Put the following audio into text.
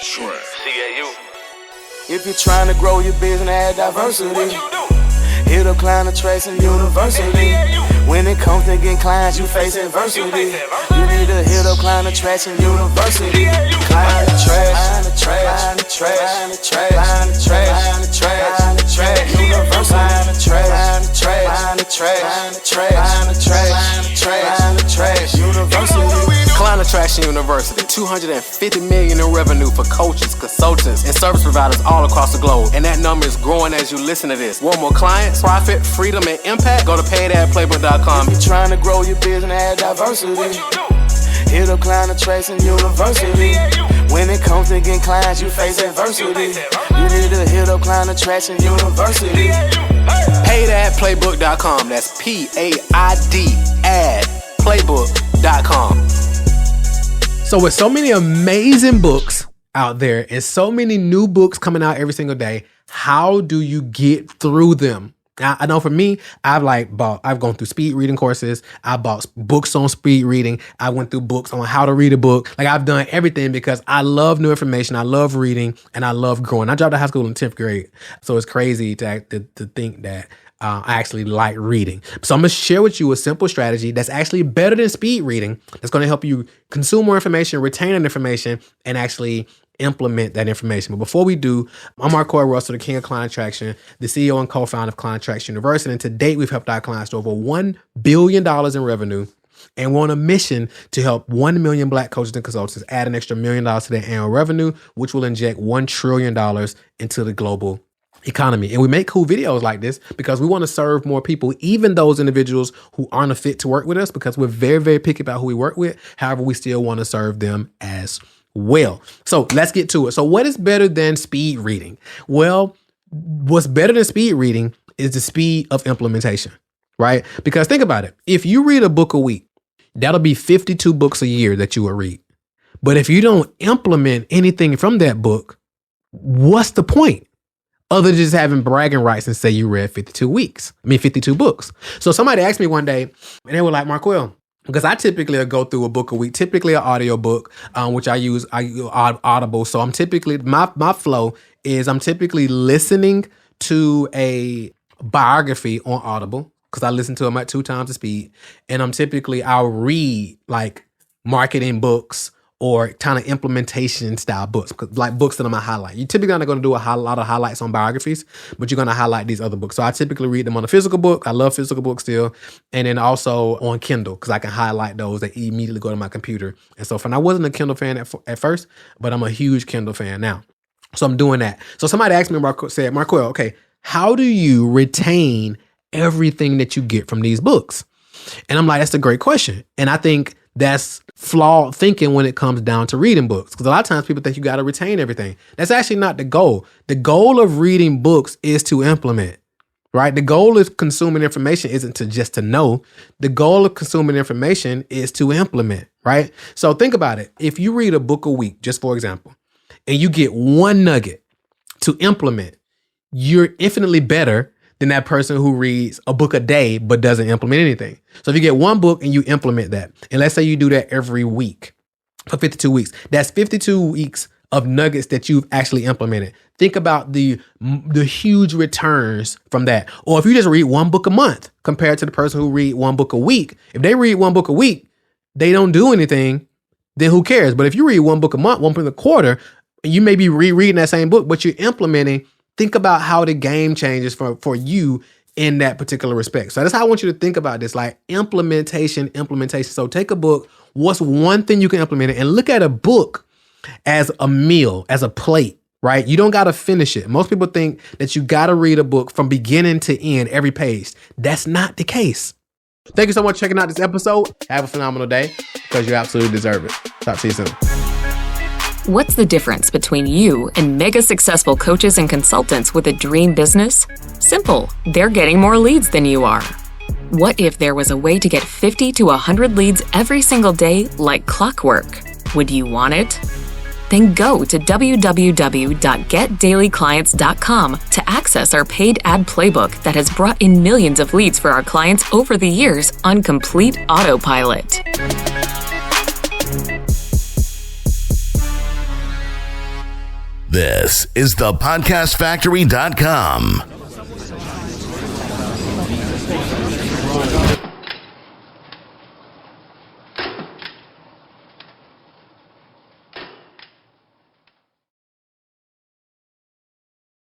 CAU. If you're trying to grow your business and add diversity, What you do? hit up Client Attraction University. When it comes to getting clients, you face adversity. You need to hit up Client Attraction University. Client Attraction, Client Attraction, Client Attraction, Client Attraction University. Client Attraction University. Client Attraction University, $250 million in revenue for coaches, consultants, and service providers all across the globe. And that number is growing as you listen to this. Want more clients, profit, freedom, and impact? Go to paidadplaybook.com. If you're trying to grow your business and add diversity, What you do? hit up Client Attraction University. When it comes to getting clients, you face adversity. You need to hit up Client Attraction University. Paidadplaybook.com. That's PAID adplaybook.com. So with so many amazing books out there and so many new books coming out every single day, how do you get through them? Now, I know for me, I've gone through speed reading courses. I bought books on speed reading. I went through books on how to read a book. Like, I've done everything because I love new information. I love reading and I love growing. I dropped out of high school in 10th grade. So it's crazy to think that I actually like reading. So I'm going to share with you a simple strategy that's actually better than speed reading. That's going to help you consume more information, retain that information, and actually implement that information. But before we do, I'm Marcoy Russell, the king of Client Attraction, the CEO and co-founder of Client Attraction University. And to date, we've helped our clients to over $1 billion in revenue. And we're on a mission to help 1 million Black coaches and consultants add an extra $1 million to their annual revenue, which will inject $1 trillion into the global economy. And we make cool videos like this because we want to serve more people, even those individuals who aren't a fit to work with us, because we're very, very picky about who we work with. However, we still want to serve them as well. So let's get to it. So what is better than speed reading? Well, what's better than speed reading is the speed of implementation, right? Because think about it. If you read a book a week, that'll be 52 books a year that you will read. But if you don't implement anything from that book, what's the point? Other than just having bragging rights and say you read 52 books. So somebody asked me one day, and they were like, Marquel, because I typically go through a book a week, typically an audio book, which I use Audible. So I'm typically, my flow is I'm typically listening to a biography on Audible, because I listen to them at 2 times the speed. And I'll read like marketing books or kind of implementation style books, like books that I'm going to highlight. You're typically not going to do a lot of highlights on biographies, but you're going to highlight these other books. So I typically read them on a physical book. I love physical books still. And then also on Kindle, because I can highlight those that immediately go to my computer. And so I wasn't a Kindle fan at first, but I'm a huge Kindle fan now. So I'm doing that. So somebody asked me, Marquel, okay, how do you retain everything that you get from these books? And I'm like, that's a great question. And I think that's flawed thinking when it comes down to reading books. Because a lot of times people think you got to retain everything. That's actually not the goal. The goal of reading books is to implement, right? The goal of consuming information isn't just to know. The goal of consuming information is to implement, right? So think about it. If you read a book a week, just for example, and you get one nugget to implement, you're infinitely better than that person who reads a book a day but doesn't implement anything. So if you get one book and you implement that, and let's say you do that every week for 52 weeks, that's 52 weeks of nuggets that you've actually implemented. Think about the huge returns from that. Or if you just read one book a month compared to the person who read one book a week, if they read one book a week, they don't do anything, then who cares? But if you read one book a month, one book a quarter, you may be rereading that same book, but you're implementing. Think about how the game changes for you in that particular respect. So that's how I want you to think about this, like implementation. So take a book. What's one thing you can implement it, and look at a book as a meal, as a plate, right? You don't got to finish it. Most people think that you got to read a book from beginning to end, every page. That's not the case. Thank you so much for checking out this episode. Have a phenomenal day, because you absolutely deserve it. Talk to you soon. What's the difference between you and mega successful coaches and consultants with a dream business? Simple. They're getting more leads than you are. What if there was a way to get 50 to 100 leads every single day like clockwork? Would you want it? Then go to www.getdailyclients.com to access our paid ad playbook that has brought in millions of leads for our clients over the years on complete autopilot. This is thepodcastfactory.com.